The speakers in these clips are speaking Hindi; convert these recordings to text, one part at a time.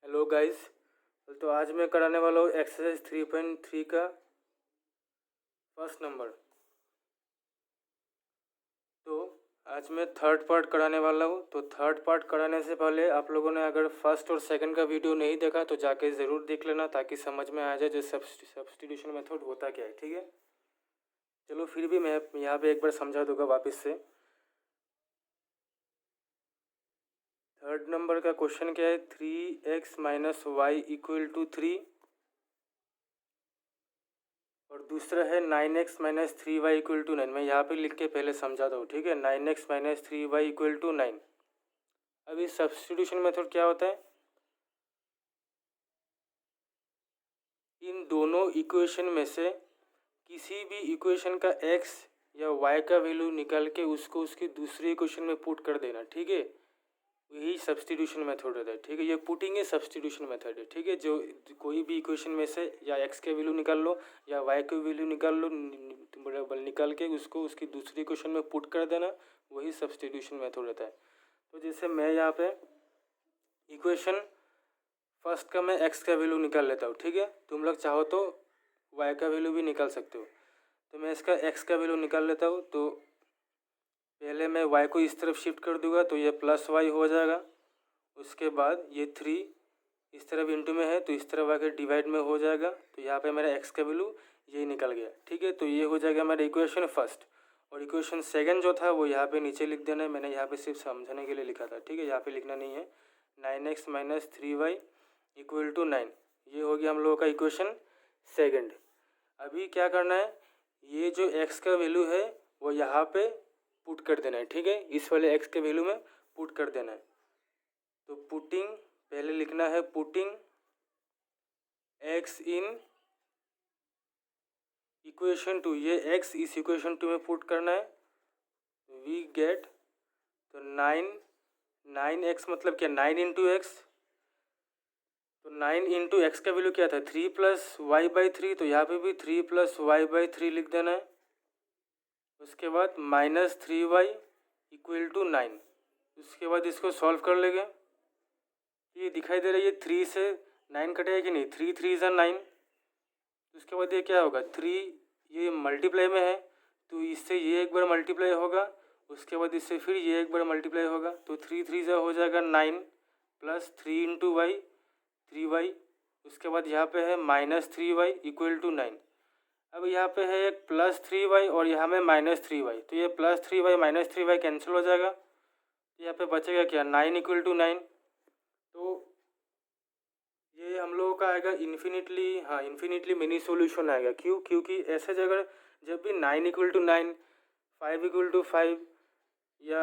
Hello guys. तो आज मैं कराने वाला हूँ एक्सरसाइज 3.3 का फर्स्ट नंबर। तो आज मैं थर्ड पार्ट कराने वाला हूँ। तो थर्ड पार्ट कराने से पहले आप लोगों ने अगर फर्स्ट और सेकंड का वीडियो नहीं देखा तो जाके ज़रूर देख लेना, ताकि समझ में आ जाए जो सब्स्टिट्यूशन मेथड होता क्या है। ठीक है, चलो फिर भी मैं यहाँ पे एक बार समझा दूंगा वापस से। थर्ड नंबर का क्वेश्चन क्या है, 3x - y = 3 और दूसरा है 9x - 3y = 9। मैं यहाँ पे लिख के पहले समझाता हूँ। ठीक है, 9x - 3y = 9। अभी सब्स्टिट्यूशन मेथड क्या होता है, इन दोनों इक्वेशन में से किसी भी इक्वेशन का x या y का वैल्यू निकाल के उसको उसकी दूसरी इक्वेशन में पुट कर देना। ठीक है, यही सब्स्टिट्यूशन मेथड होता है। ठीक है, ये पुटिंग है सब्स्टिट्यूशन मेथड है। ठीक है, जो कोई भी इक्वेशन में से या x के वैल्यू निकाल लो या y के वैल्यू निकाल लो, निकाल के उसको उसकी दूसरी इक्वेशन में पुट कर देना, वही सब्स्टिट्यूशन मेथड होता है। तो जैसे मैं यहाँ पे इक्वेशन फर्स्ट का मैं x का वैल्यू निकाल लेता हूँ। ठीक है, तुम लोग चाहो तो y का वैल्यू भी निकाल सकते हो। तो मैं इसका x का वैल्यू निकाल लेता हूँ। तो पहले मैं y को इस तरफ शिफ्ट कर दूंगा तो ये +y हो जाएगा। उसके बाद ये 3 इस तरफ इंटू में है तो इस तरफ आकर डिवाइड में हो जाएगा। तो यहाँ पे मेरा x का वैल्यू यही निकल गया। ठीक है, तो ये हो जाएगा मेरा इक्वेशन फर्स्ट। और इक्वेशन सेकंड जो था वो यहाँ पे नीचे लिख देना है। मैंने यहाँ पे सिर्फ समझने के लिए लिखा था। ठीक है, यहाँ पे लिखना नहीं है। 9x - 3y = 9, ये हो गया हम लोगों का इक्वेशन सेकंड। अभी क्या करना है, ये जो x का वैल्यू है वो यहाँ पे पुट कर देना है। ठीक है, इस वाले x के वैल्यू में पुट कर देना है। तो पुटिंग पहले लिखना है, पुटिंग x इन इक्वेशन 2, ये x इस इक्वेशन 2 में पुट करना है। वी गेट, तो 9x मतलब क्या, 9 इंटू एक्स। तो 9 इंटू एक्स का वैल्यू क्या था, 3 + y/3। तो यहाँ पे भी 3 + y/3 लिख देना है। उसके बाद -3y = 9। उसके बाद इसको सॉल्व कर लेंगे। ये दिखाई दे रहा है, ये 3 से 9 कटेगा कि नहीं, 3 3 = 9। उसके बाद ये क्या होगा, 3 ये मल्टीप्लाई में है तो इससे ये एक बार मल्टीप्लाई होगा। उसके बाद इससे फिर ये एक बार मल्टीप्लाई होगा। तो 3 3 हो जाएगा 9 + 3 × y 3y। उसके बाद यहाँ पे है -3y = 9। अब यहाँ पे है एक +3y और यहाँ में -3y। तो ये +3y -3y कैंसिल हो जाएगा। तो यहाँ पे बचेगा क्या, 9 = 9। तो ये हम लोगों का आएगा इन्फिनिटली, हाँ इन्फिनिटली मिनी सॉल्यूशन आएगा। क्यों, क्योंकि ऐसे जगह जब भी 9 = 9, 5 = 5 या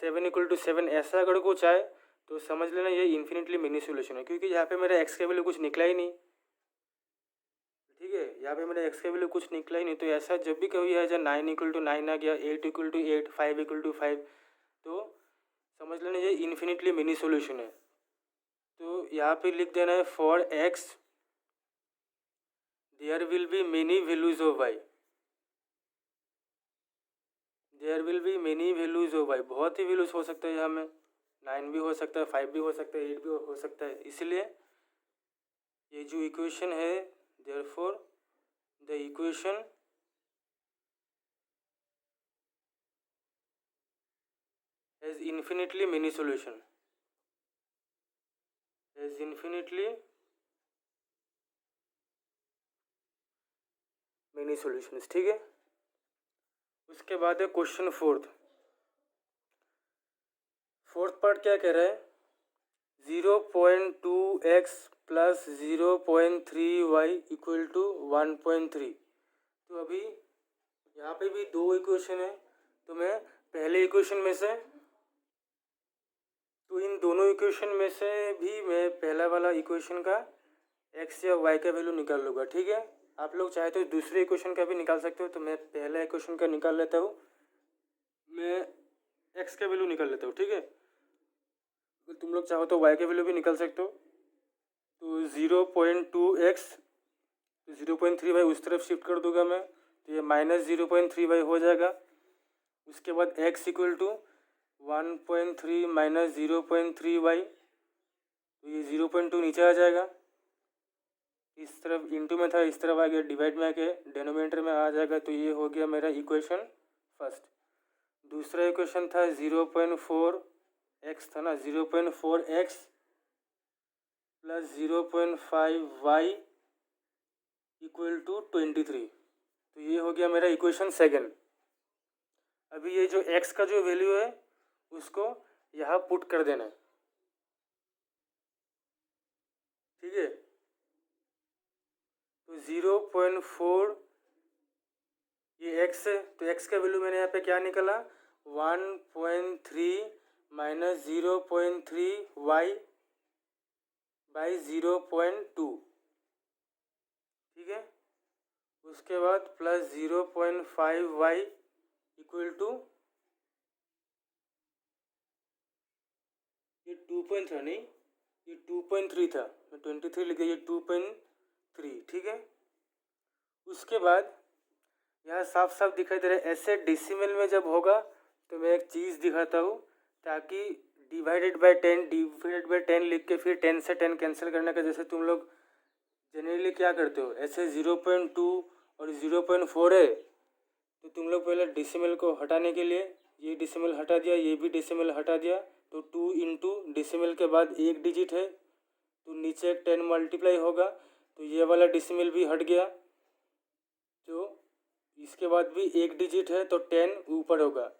7 = 7 ऐसा अगर कुछ आए तो समझ लेना ये इन्फिनिटली मिनी सॉल्यूशन है। क्योंकि यहाँ पे मेरा x के वैल्यू कुछ निकला ही नहीं। ठीक है, यहाँ पे मेरा x के वैल्यू कुछ निकला ही नहीं। तो ऐसा जब भी कभी है, जब 9 = 9 आ गया, 8 = 8, 5 = 5, तो समझ लेना ये इन्फिनिटली मिनी सॉल्यूशन है। तो यहाँ पे लिख देना है, for x there will be many values of y। There will be many values of y, बहुत ही वैल्यूज हो सकता है यहाँ में। 9 भी हो सकता है, 5 भी हो सकता है, 8 भी हो सकता है। इसलिए ये जो इक्वेशन है, therefore the equation has infinitely mini solution, has infinitely mini solutions. ठीक है, उसके बाद है क्वेश्चन फोर्थ पार्ट। क्या कह रहा है, 0.2x + 0.3y = 1.3। तो अभी यहाँ पे भी दो इक्वेशन है। तो मैं पहले इक्वेशन में से, तो इन दोनों इक्वेशन में से भी मैं पहला वाला इक्वेशन का x या y का वैल्यू निकाल लूँगा। ठीक है, आप लोग चाहे तो दूसरे इक्वेशन का भी निकाल सकते हो। तो मैं पहला इक्वेशन का निकाल लेता हूँ, मैं x का वैल्यू निकाल लेता हूँ। ठीक है, तुम लोग चाहो तो y का वैल्यू भी निकाल सकते हो। तो 0.2x, 0.3y उस तरफ शिफ्ट कर दूंगा मैं। तो ये -0.3y हो जाएगा। उसके बाद x = 1.3 - 0.3y। तो ये 0.2 नीचे आ जाएगा, इस तरफ इंटू में था इस तरफ आ गया, डिवाइड में आके डिनोमिनेटर में आ जाएगा। तो ये हो गया मेरा इक्वेशन फर्स्ट। दूसरा इक्वेशन था 0.4x था ना, 0.4x plus 0.5y equal to 23। तो ये हो गया मेरा इक्वेशन सेकंड। अभी ये जो x का जो वैल्यू है उसको यहाँ पुट कर देना है, ठीक है। तो 0.4 ये x है, तो x का वैल्यू मैंने यहाँ पे क्या निकाला 1.3 माइनस 0.3y बाई 0.2, ठीक है। उसके बाद प्लस 0.5y इक्वल टू ये 2.3 नहीं, ये 2.3 था, मैं 23 लिख दिया, ये 2.3, ठीक है। उसके बाद यहाँ साफ साफ दिखाई दे रहा है, ऐसे डेसिमल में जब होगा तो मैं एक चीज़ दिखाता हूँ, ताकि डिवाइडेड बाय 10 लिख के फिर 10 से 10 कैंसिल करने का, जैसे तुम लोग जनरली क्या करते हो, ऐसे 0.2 और 0.4 है तो तुम लोग पहले डेसिमल को हटाने के लिए ये डेसिमल हटा दिया, ये भी डेसिमल हटा दिया, तो 2 इंटू डेसिमल के बाद एक डिजिट है तो नीचे एक 10 मल्टीप्लाई होगा, तो ये वाला डेसिमल भी हट गया। तो इसके बाद भी एक डिजिट है तो 10 ऊपर होगा,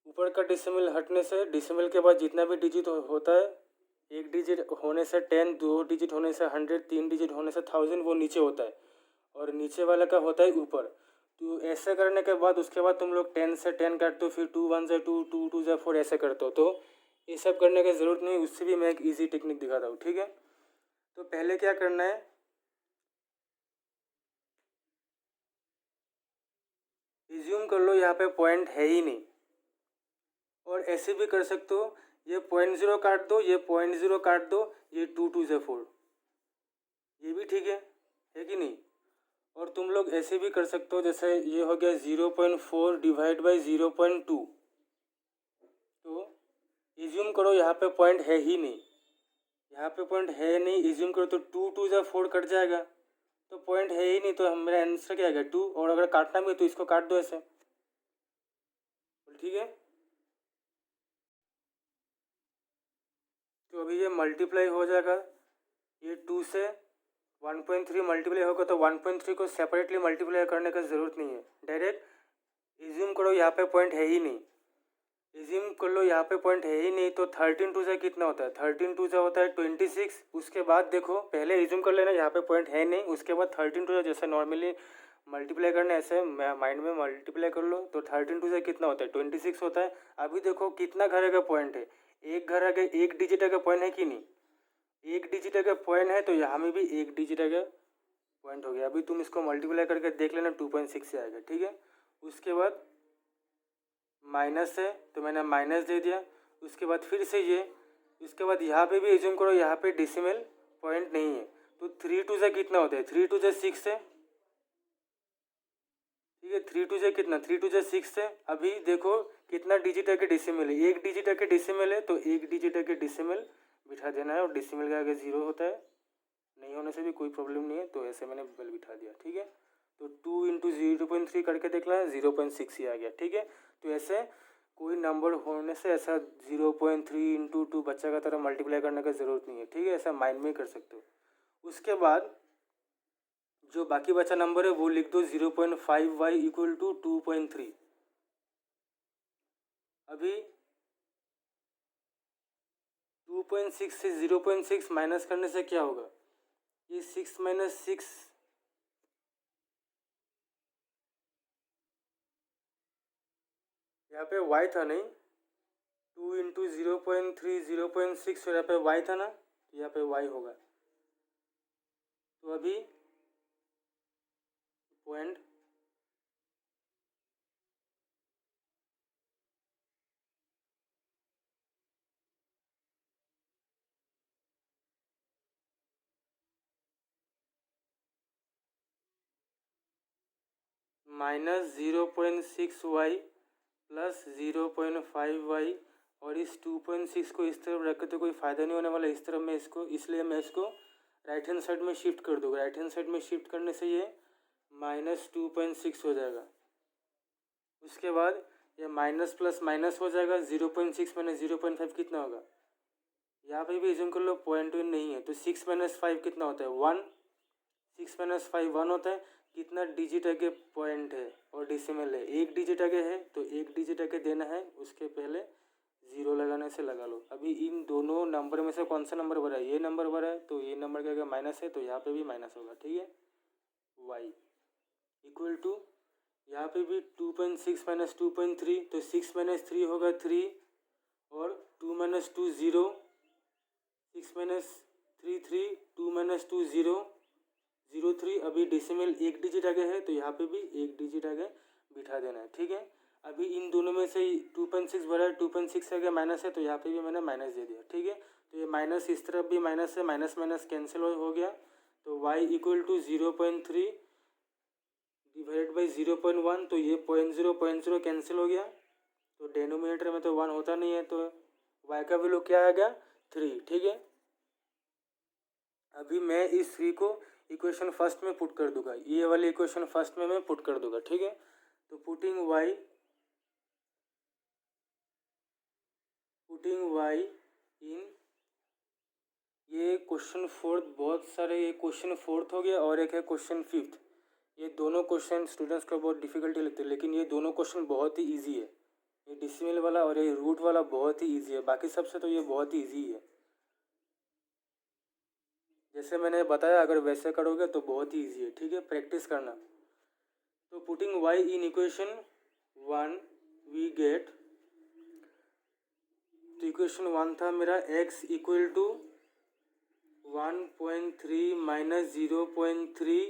ऊपर का डेसिमल हटने से डेसिमल के बाद जितना भी डिजिट होता है, एक डिजिट होने से 10, 2 डिजिट होने से 100, 3 डिजिट होने से 1000, वो नीचे होता है और नीचे वाला का होता है ऊपर। तो ऐसे करने के बाद उसके बाद तुम लोग 10 से 10 काटते हो, फिर 2 1 से 2, 2 2 से 4 ऐसे करते हो। तो ये सब करने की ज़रूरत नहीं, उससे भी मैं एक ईजी टेक्निक दिखाता हूँ, ठीक है। तो पहले क्या करना है, रिज्यूम कर लो यहाँ पे पॉइंट है ही नहीं, और ऐसे भी कर सकते हो, ये 0.0 काट दो, ये 0.0 काट दो, ये 2 2 से 4, ये भी ठीक है कि नहीं। और तुम लोग ऐसे भी कर सकते हो, जैसे ये हो गया 0.4 डिवाइड बाई 0.2, तो इज्यूम करो यहाँ पे पॉइंट है ही नहीं, यहाँ पे पॉइंट है नहीं, इज्यूम करो तो 2 2 से 4 कट जाएगा, तो पॉइंट है ही नहीं, तो मेरा आंसर क्या आ गया 2, और अगर काटना भी है तो इसको काट दो ऐसे, ठीक है। तो अभी ये मल्टीप्लाई हो जाएगा, ये 2 से 1.3 मल्टीप्लाई होगा, तो 1.3 को सेपरेटली मल्टीप्लाई करने का ज़रूरत नहीं है, डायरेक्ट इज्यूम करो यहाँ पे पॉइंट है ही नहीं, इज्यूम कर लो यहाँ पे पॉइंट है ही नहीं, तो 13 2 से कितना होता है, 13 2 से होता है 26। उसके बाद देखो, पहले इज्यूम कर लेना यहाँ पे पॉइंट है नहीं, उसके बाद 13 2 से जैसे नॉर्मली मल्टीप्लाई करना ऐसे माइंड में मल्टीप्लाई कर लो, तो 13 2 से कितना होता है 26 होता है। अभी देखो कितना घर का पॉइंट है, एक घर का एक डिजिट का पॉइंट है कि नहीं, एक डिजिट का पॉइंट है, तो यहाँ में भी एक डिजिट का पॉइंट हो गया। अभी तुम इसको मल्टीप्लाई करके देख लेना 2.6 से आएगा, ठीक है। उसके बाद माइनस है तो मैंने माइनस दे दिया, उसके बाद फिर से ये, उसके बाद यहाँ पे भी एज्यूम करो यहाँ पे डेसिमल पॉइंट नहीं है, तो 3 2 से कितना होता है, 3 2 से 6 है, ठीक है। 3 2 से कितना, 3 2 से 6 है। अभी देखो कितना डिजिट है कि डेसिमल है, एक डिजिट है कि डेसिमल है, तो एक डिजिट है कि डेसिमल बिठा देना है, और डेसिमल का आगे 0 होता है, नहीं होने से भी कोई प्रॉब्लम नहीं है, तो ऐसे मैंने बल बिठा दिया, ठीक है। तो 2 इंटू 0.3 करके देख लें, 0.6 ही आ गया, ठीक है। तो ऐसे कोई नंबर होने से ऐसा 0.3 इंटू 2 बच्चा का तरह मल्टीप्लाई करने का ज़रूरत नहीं है, ठीक है, ऐसा माइंड में ही कर सकते हो। उसके बाद जो बाकी बचा नंबर है वो लिख दो 0.5y इक्वल टू 2.3। अभी 2.6 से 0.6 माइनस करने से क्या होगा, ये 6 माइनस 6, यहाँ पे y था नहीं, 2 इंटू 0.3 0.6, और यहाँ पे y था ना, यहाँ पे y होगा। तो अभी पॉइंट -0.6y प्लस 0.5y और इस 2.6 को इस तरफ रख के तो कोई फ़ायदा नहीं होने वाला इस तरफ में इसको, इसलिए मैं इसको राइट हैंड साइड में शिफ्ट कर दूँगा। राइट हैंड साइड में शिफ्ट करने से ये -2.6 हो जाएगा। उसके बाद ये माइनस प्लस माइनस हो जाएगा, 0.6 माइनस 0.5 कितना होगा, यहाँ पे भी एज्यूम कर लो 0.1 नहीं है तो 6 माइनस 5 कितना होता है 1, 6 माइनस 5 1 होता है। कितना डिजिट आगे पॉइंट है और डेसिमल है, एक डिजिट आगे है तो एक डिजिट आगे देना है, उसके पहले 0 लगाने से लगा लो। अभी इन दोनों नंबर में से कौन सा नंबर बड़ा है, ये नंबर बड़ा है तो ये नंबर का अगर माइनस है तो यहाँ पे भी माइनस होगा, ठीक है। y इक्वल टू यहाँ पे भी 2.6 माइनस 2.3 तो 6 माइनस 3 होगा 3 और 2 माइनस 2 0, 6 माइनस 3 3, 2 माइनस 2 0 0 3। अभी डेसिमल एक डिजिट आगे है तो यहाँ पे भी एक डिजिट आगे बिठा देना है, ठीक है। अभी इन दोनों में से 2.6 बड़ा है, 2.6 आगे माइनस है तो यहाँ पे भी मैंने माइनस दे दिया, ठीक है। तो ये माइनस इस तरफ भी माइनस है, माइनस माइनस कैंसिल हो गया तो y equal to 0.3 divide by 0.1 तो ये 0.0 कैंसिल हो गया तो डेनोमिनेटर में तो 1 होता नहीं है तो y का वैल्यू क्या आ गया 3, ठीक है। अभी मैं इस 3 को इक्वेशन फर्स्ट में पुट कर दूंगा, ये वाली इक्वेशन फर्स्ट में मैं पुट कर दूंगा, ठीक है। तो पुटिंग y इन ये क्वेश्चन फोर्थ, बहुत सारे ये क्वेश्चन फोर्थ हो गया और एक है क्वेश्चन फिफ्थ। ये दोनों क्वेश्चन स्टूडेंट्स को बहुत डिफिकल्टी लगती है लेकिन ये दोनों क्वेश्चन बहुत ही इजी है। ये डिसिमल वाला और ये रूट वाला बहुत ही इजी है, बाकी सबसे तो ये बहुत ही इजी है। जैसे मैंने बताया अगर वैसे करोगे तो बहुत ही इजी है, ठीक है, प्रैक्टिस करना। तो putting y in equation 1 we get, तो इक्वेशन 1 था मेरा x इक्वल टू 1.3 माइनस 0.3,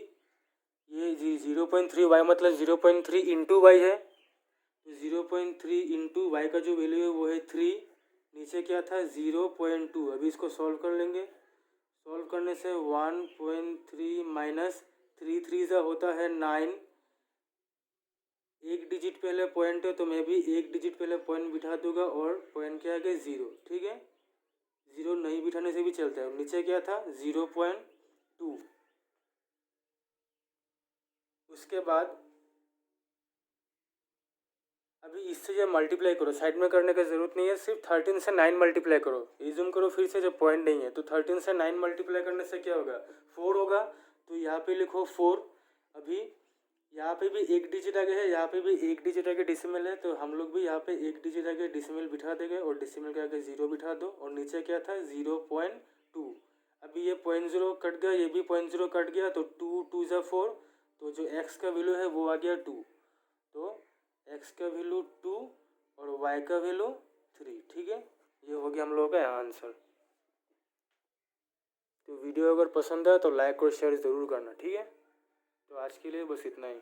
ये 0.3 y मतलब 0.3 इंटू वाई है तो 0.3 इंटू वाई का जो वैल्यू है वो है 3, नीचे क्या था 0.2। अभी इसको सॉल्व कर लेंगे, सॉल्व करने से 1.3 माइनस 3 3 सा होता है 9, एक डिजिट पहले पॉइंट है तो मैं भी एक डिजिट पहले पॉइंट बिठा दूंगा और पॉइंट के आगे 0, ठीक है। 0 नहीं बिठाने से भी चलता है। नीचे क्या था 0.2। उसके बाद अभी इससे जब मल्टीप्लाई करो, साइड में करने का ज़रूरत नहीं है, सिर्फ 13 से 9 मल्टीप्लाई करो, एज्यूम करो फिर से जब पॉइंट नहीं है तो 13 से 9 मल्टीप्लाई करने से क्या होगा 4 होगा तो यहाँ पे लिखो 4। अभी यहाँ पे भी एक डिजिट आगे है, यहाँ पे भी एक डिजिट आगे डेसिमल है तो हम लोग भी यहाँ पे एक डिजिट आगे डेसिमल बिठा देंगे और डेसिमल के आगे 0 बिठा दो और नीचे क्या था 0.2। अभी ये 0.0 कट गया, ये भी 0.0 कट गया तो 2 2 ज़ा 4 तो जो x का वैल्यू है वो आ गया 2, तो x का वैल्यू 2 और y का वैल्यू 3, ठीक है। ये हो गया हम लोगों का आंसर। तो वीडियो अगर पसंद आए तो लाइक और शेयर ज़रूर करना, ठीक है। तो आज के लिए बस इतना ही।